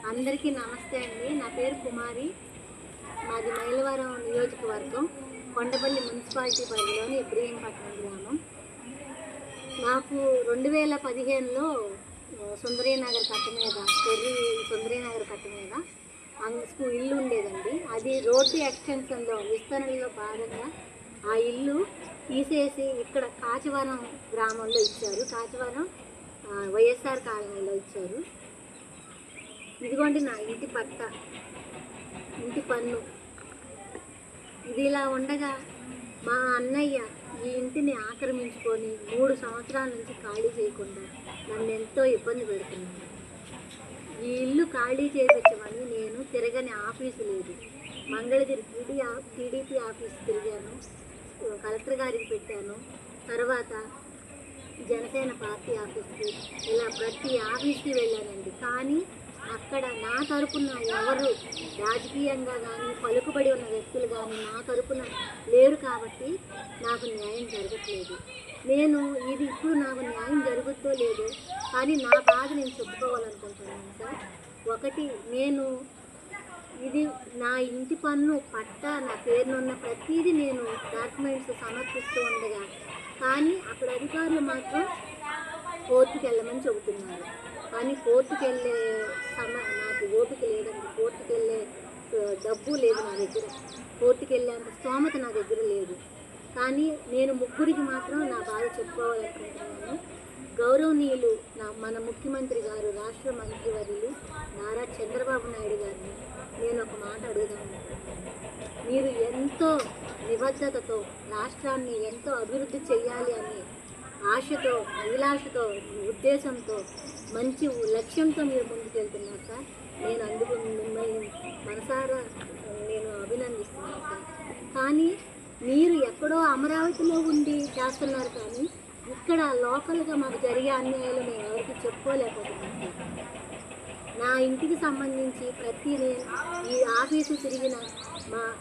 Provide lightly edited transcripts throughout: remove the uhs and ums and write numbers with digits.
అందరికీ నమస్తే అండి. నా పేరు కుమారి. మాది మైలవరం నియోజకవర్గం, కొండపల్లి మున్సిపాలిటీ పరిధిలోని ఇబ్రహీంపట్నం గ్రామం. నాకు 2015లో సుందరీనగర్ కట్ట మీద, సుందరీనగర్ కట్ట మీద ఇల్లు ఉండేదండి. అది రోడ్డు ఎక్స్టెన్షన్లో విస్తరణలో భాగంగా ఆ ఇల్లు తీసేసి ఇక్కడ కాచివరం గ్రామంలో ఇచ్చారు. కాచివరం వైఎస్ఆర్ కాలనీలో ఇచ్చారు. ఇదిగోండి నా ఇంటి పట్ట, ఇంటి పన్ను. ఇది ఇలా ఉండగా మా అన్నయ్య ఈ ఇంటిని ఆక్రమించుకొని 3 సంవత్సరాల నుంచి ఖాళీ చేయకుండా నన్ను ఎంతో ఇబ్బంది పెడుతున్నాను. ఈ ఇల్లు ఖాళీ చేయించమని నేను తిరగని ఆఫీసు లేదు. మంగళగిరి టీడీపీ ఆఫీస్ తిరిగాను, కలెక్టర్ గారికి పెట్టాను, తర్వాత జనసేన పార్టీ ఆఫీస్కి, ఇలా ప్రతి ఆఫీస్కి వెళ్ళానండి. కానీ అక్కడ నా తరపున ఎవరు రాజకీయంగా కానీ పలుకుబడి ఉన్న వ్యక్తులు కానీ నా తరపున లేరు కాబట్టి నాకు న్యాయం జరగట్లేదు. ఇప్పుడు నాకు న్యాయం జరుగుతో లేదు, కానీ నా బాధ నేను చెప్పుకోవాలనుకుంటున్నాను సార్. ఒకటి, ఇది నా ఇంటి పన్ను పట్ట, నా పేరునున్న ప్రతిదీ నేను డాక్యుమెంట్స్ సమర్పిస్తూ ఉండగా, కానీ అక్కడ అధికారులు మాత్రం కోర్టుకి వెళ్ళమని చెబుతున్నారు. కానీ కోర్టుకి వెళ్ళే నాకు ఓపిక లేదండి. కోర్టుకి వెళ్ళే డబ్బు లేదు నా దగ్గర, కోర్టుకి వెళ్ళేంత స్తోమత నా దగ్గర లేదు. కానీ నేను ముగ్గురికి మాత్రం నా బాధ చెప్పుకోవాలనుకుంటున్నాను. గౌరవనీయులు మన ముఖ్యమంత్రి గారు, రాష్ట్ర మంత్రివర్యులు నారా చంద్రబాబు నాయుడు గారిని నేను ఒక మాట అడుగుదాను. మీరు ఎంతో నిబద్ధతతో రాష్ట్రాన్ని ఎంతో అభివృద్ధి చేయాలి అని ఆశతో, అభిలాషతో, ఉద్దేశంతో, మంచి లక్ష్యంతో మీరు ముందుకెళ్తున్నారు సార్. నేను అందుకు మిమ్మల్ని మనసారా అభినందిస్తున్నాను సార్. కానీ మీరు ఎక్కడో అమరావతిలో ఉండి చేస్తున్నారు, కానీ ఇక్కడ లోకల్గా మాకు జరిగే అన్యాయాలు నేను ఎవరికి చెప్పుకోలేకపోతున్నాను. నా ఇంటికి సంబంధించి నేను ఈ ఆఫీసు తిరిగిన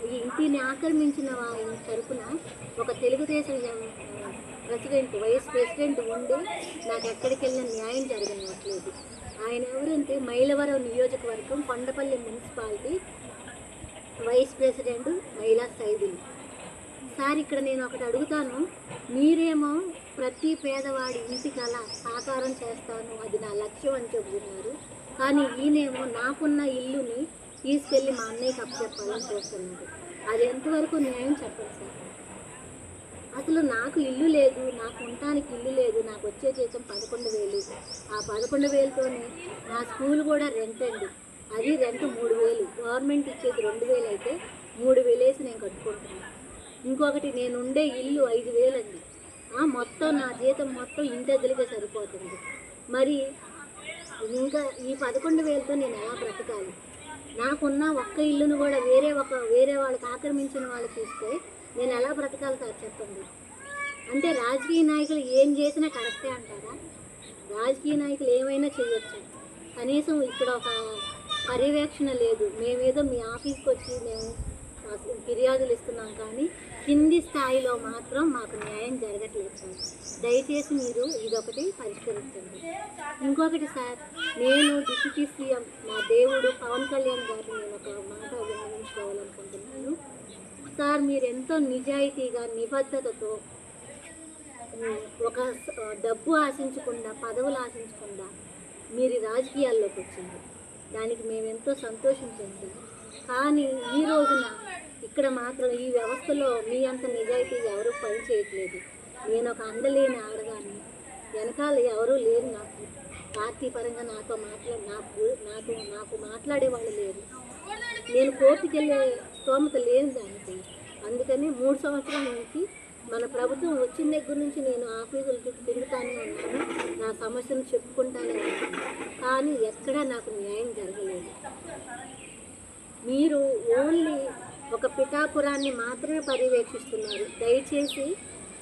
ఈ ఇంటిని ఆక్రమించిన వారి తరఫున ఒక తెలుగుదేశం వైస్ ప్రెసిడెంట్ ఉండి నాకు ఎక్కడికి వెళ్ళిన న్యాయం జరగనివ్వట్లేదు. ఆయన ఎవరంటే మైలవరం నియోజకవర్గం, కొండపల్లి మున్సిపాలిటీ వైస్ ప్రెసిడెంట్ మహిళా సైదులు సార్. ఇక్కడ నేను ఒకటి అడుగుతాను, మీరేమో ప్రతి పేదవాడి ఇంటి కళ సాకారం చేస్తాను, అది నా లక్ష్యం అని చెబుతున్నారు. కానీ ఈయనేమో నాకున్న ఇల్లుని తీసుకెళ్ళి మా అన్నయ్యకి అప్పచెప్పాలని చూస్తున్నారు. అది ఎంతవరకు న్యాయం చెప్పండి సార్. అసలు నాకు ఇల్లు లేదు, నాకు ఉండటానికి ఇల్లు లేదు. నాకు వచ్చే జీతం 11,000. ఆ 11,000తోనే నా స్కూల్ కూడా రెంట్ అండి. అది రెంట్ 3,000. గవర్నమెంట్ ఇచ్చేది 2,000 అయితే 3,000 వేసి నేను కట్టుకుంటున్నాను. ఇంకొకటి, నేను ఉండే ఇల్లు 5,000 అండి. మొత్తం నా జీతం మొత్తం ఇంటెద్దలికే సరిపోతుంది. మరి ఇంకా ఈ 11,000తో నేను ఎలా బ్రతకాలి? నాకున్న ఒక్క ఇల్లును కూడా వేరే వాళ్ళకి ఆక్రమించిన వాళ్ళకి ఇస్తే నేను ఎలా బ్రతకాలి సార్ చెప్పండి. అంటే రాజకీయ నాయకులు ఏం చేసినా కరెక్టే అంటారా? రాజకీయ నాయకులు ఏమైనా చేయొచ్చు, కనీసం ఇక్కడ ఒక పర్యవేక్షణ లేదు. మేమేదో మీ ఆఫీస్కి వచ్చి మేము ఫిర్యాదులు ఇస్తున్నాం, కానీ కింది స్థాయిలో మాత్రం మాకు న్యాయం జరగట్లేదు సార్. దయచేసి మీరు ఇదొకటి పరిష్కరించండి. ఇంకొకటి సార్, నేను డిప్యూటీ సీఎం నా దేవుడు పవన్ కళ్యాణ్ గారిని నేను ఒక మాట అభినందించుకోవాలనుకుంటున్నాను సార్. మీరు ఎంతో నిజాయితీగా, నిబద్ధతతో, ఒక డబ్బు ఆశించకుండా, పదవులు ఆశించకుండా మీరు రాజకీయాల్లోకి వచ్చారు. దానికి మేము ఎంతో సంతోషించాం సార్. కానీ ఈ రోజున ఇక్కడ మాత్రం ఈ వ్యవస్థలో మీ అంత నిజాయితీగా ఎవరూ పని చేయట్లేదు. నేను ఒక అందలేని ఆడదాన్ని, వెనకాల ఎవరూ లేరు. నాకు పార్టీ పరంగా నాకు మాట్లాడే వాళ్ళు లేరు. నేను కోర్టుకు వెళ్ళే స్తోమత లేని దానికి. అందుకని 3 సంవత్సరాల నుంచి మన ప్రభుత్వం వచ్చిన దగ్గర నుంచి నేను ఆఫీసులు తిరుగుతానే ఉన్నాను, నా సమస్యను చెప్పుకుంటానే ఉన్నాను. కానీ ఎక్కడా నాకు న్యాయం జరగలేదు. మీరు ఓన్లీ ఒక పిఠాపురాన్ని మాత్రమే పర్యవేక్షిస్తున్నారు. దయచేసి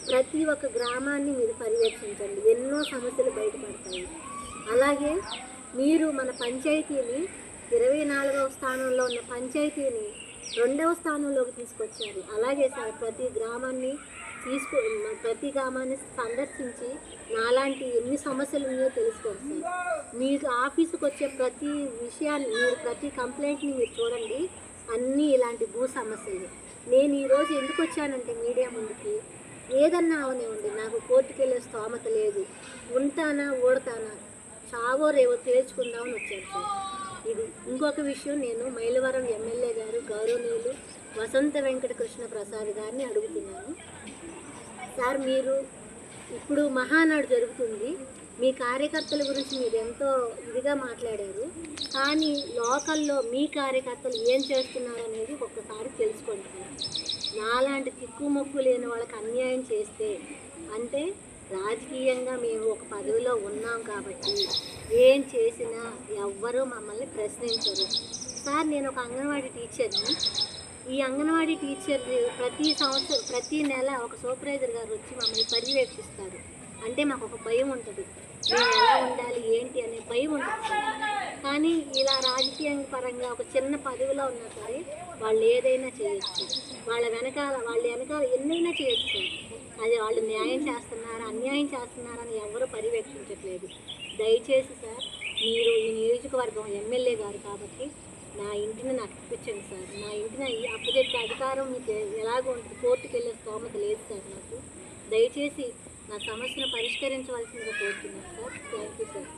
ప్రతి ఒక్క గ్రామాన్ని మీరు పర్యవేక్షించండి, ఎన్నో సమస్యలు బయటపడతాయి. అలాగే మీరు మన పంచాయతీని 24వ స్థానంలో ఉన్న పంచాయతీని 2వ స్థానంలోకి తీసుకొచ్చారు. అలాగే సార్, ప్రతి గ్రామాన్ని ప్రతి గ్రామాన్ని సందర్శించి నాలాంటి ఎన్ని సమస్యలు ఉన్నాయో తెలుసుకోండి సార్. మీకు ఆఫీసుకు వచ్చే ప్రతి విషయాన్ని మీరు ప్రతి కంప్లైంట్ని మీరు చూడండి, అన్నీ ఇలాంటి భూ సమస్యలు. నేను ఈరోజు ఎందుకు వచ్చానంటే మీడియా ముందుకి, ఏదన్నా అవనివ్వండి, నాకు కోర్టుకు వెళ్ళే స్తోమత లేదు, ఉంటానా ఓడతానా, చావో రేవో తేల్చుకుందామని వచ్చాను సార్. ఇది ఇంకొక విషయం, నేను మైలవరం ఎమ్మెల్యే గారు గౌరవనీయులు వసంత వెంకట కృష్ణ ప్రసాద్ గారిని అడుగుతున్నాను సార్. మీరు ఇప్పుడు మహానాడు జరుగుతుంది, మీ కార్యకర్తల గురించి మీరు ఎంతో ఇదిగా మాట్లాడారు, కానీ లోకల్లో మీ కార్యకర్తలు ఏం చేస్తున్నారు అనేది ఒక్కసారి తెలుసుకోండి సార్. నాలాంటి తిక్కుమొక్కు లేని వాళ్ళకి అన్యాయం చేస్తే, అంటే రాజకీయంగా మేము ఒక పదవిలో ఉన్నాం కాబట్టి ఏం చేసినా ఎవ్వరూ మమ్మల్ని ప్రశ్నించరు సార్. నేను ఒక అంగన్వాడీ టీచర్ని. ఈ అంగన్వాడీ టీచర్ ప్రతి సంవత్సరం ప్రతి నెల ఒక సూపర్వైజర్ గారు వచ్చి మమ్మల్ని పర్యవేక్షిస్తారు. అంటే మాకు ఒక భయం ఉంటుంది, మేము ఎలా ఉండాలి ఏంటి అనే భయం ఉంటుంది సార్. కానీ ఇలా రాజకీయ పరంగా ఒక చిన్న పదవిలో ఉన్నా సరే వాళ్ళు ఏదైనా చేయొచ్చు, వాళ్ళ వెనకాల ఎన్నైనా చేయొచ్చు సార్. అది వాళ్ళు న్యాయం చేస్తున్నారా అన్యాయం చేస్తున్నారా అని ఎవరు పర్యవేక్షించట్లేదు. దయచేసి సార్, మీరు ఈ నియోజకవర్గం ఎమ్మెల్యే గారు కాబట్టి నా ఇంటిని నాకు ఇప్పించండి సార్. నా ఇంటిని అప్పచెప్పే అధికారం మీకు ఎలాగో ఉంటుంది, కోర్టుకు వెళ్ళే స్తోమత లేదు సార్ నాకు. దయచేసి నా సమస్యను పరిష్కరించవలసిందిగా కోరుతున్నాను సార్. Thank you sir.